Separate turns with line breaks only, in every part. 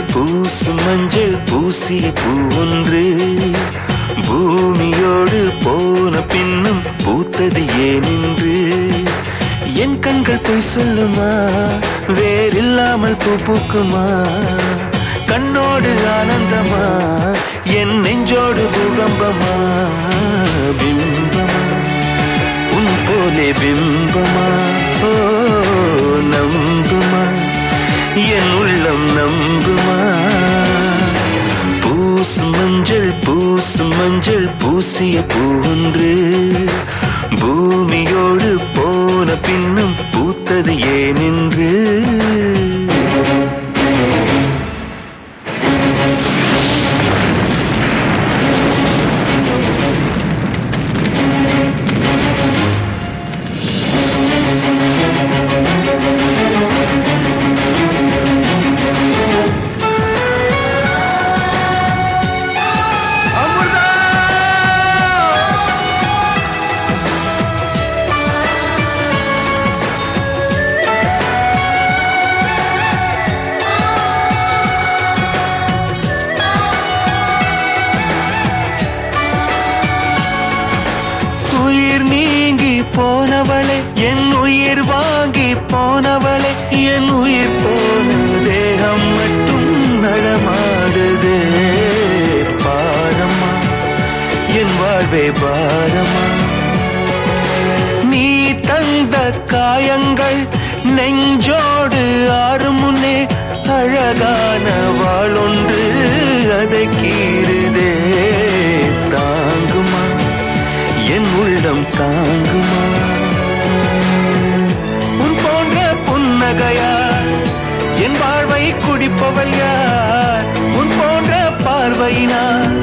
மஞ்சள் பூசிய பூ ஒன்று பூமியோடு போன பின்னும் பூத்தது ஏனென்று என் கண்கள் பொய் சொல்லுமா வேறில்லாமல் பூ பூக்குமா கண்ணோடு ஆனந்தமா என் நெஞ்சோடு பூகம்பமா பிம்பமா உன் போலே பிம்பமா ஓ நம்புமா என் உள்ளம் நம்புமா மஞ்சள் பூசிய பூ ஒன்று பூமியோடு போன பின்னும் பூத்தது ஏனென்று போனவளே என் உயிர் வாங்கி போனவளே என் உயிர் போன தேகம் மட்டும் நடமாடுதே பாரமா என் வாழ்வே பாரமா நீ தந்த காயங்கள் நெஞ்சோடு ஆறும் முன்னே அழகான வாளொன்று அதை கீறுதே தாங்குமா என் உள்ளம் தாங்குமா உன் போன்ற புன்னகையார் என் வாழ்வை குடிப்பவள் யார் உன் போன்ற பார்வையினார்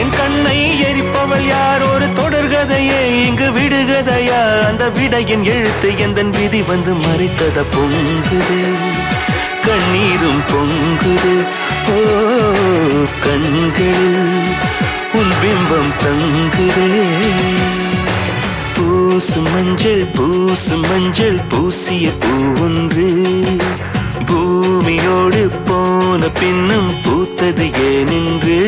என் கண்ணை எரிப்பவள் யார் ஒரு தொடர்கதையே இங்கு விடுகதையா அந்த விடையின் எழுத்து எந்தன் விதி வந்து மறைத்தத பொங்குது கண்ணீரும் பொங்குது ஓ கண்கள் உன் பிம்பம் தங்குதே மஞ்சள் பூசிய பூ ஒன்று பூமியோடு போன பின்னும் பூத்தது ஏனென்று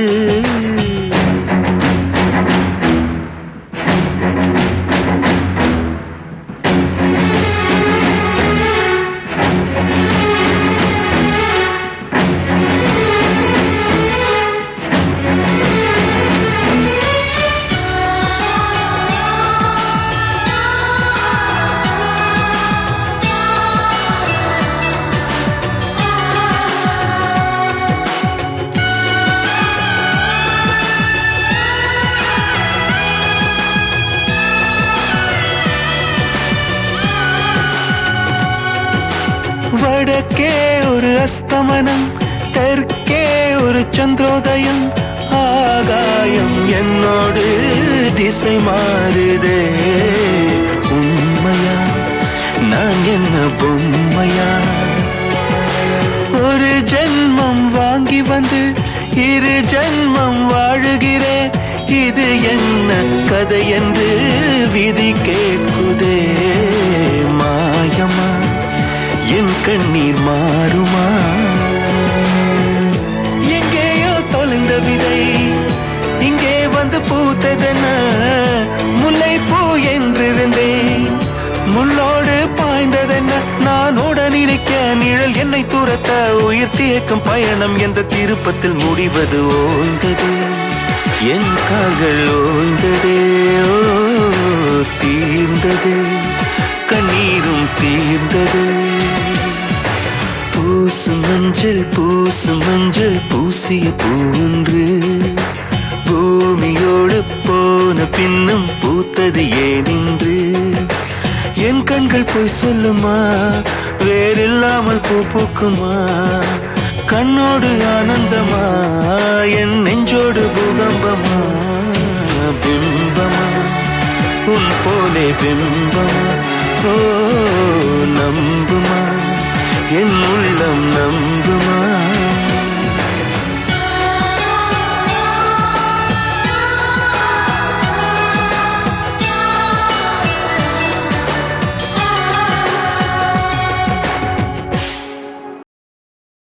வடக்கே ஒரு அஸ்தமனம் தெற்கே ஒரு சந்திரோதயம் ஆகாயம் என்னோடு திசை மாறுதே உண்மையா நான் என்ன பொம்மையா ஒரு ஜென்மம் வாங்கி வந்து இரு ஜென்மம் வாழுகிறேன் இது என்ன கதை என்று விதி கேட்குதே மாயமா என் கண்ணீர் மாறுமா எங்கேயோ தொலைந்த விதை இங்கே வந்து பூத்ததென முல்லை பூ என்றிருந்தேன் முள்ளோடு பாய்ந்ததென்ன நான் உடன் நினைக்க நிழல் என்னை துரத்த உயிர் தேக்கும் பயணம் எந்த திருப்பத்தில் முடிவது ஓய்ந்தது என் கால்கள் ஓய்ந்ததே ஓ தீர்ந்தது கண்ணீரும் தீர்ந்தது மஞ்சள் பூசிய பூ ஒன்று பூமியோடு போன பின்னும் பூத்தது ஏனென்று என் கண்கள் பொய் சொல்லுமா வேறில்லாமல் பூ பூக்குமா கண்ணோடு ஆனந்தமா என் நெஞ்சோடு பூகம்பமா பிம்பமா உன் போலே பிம்பமா ஓ நம்புமா என் உள்ளம்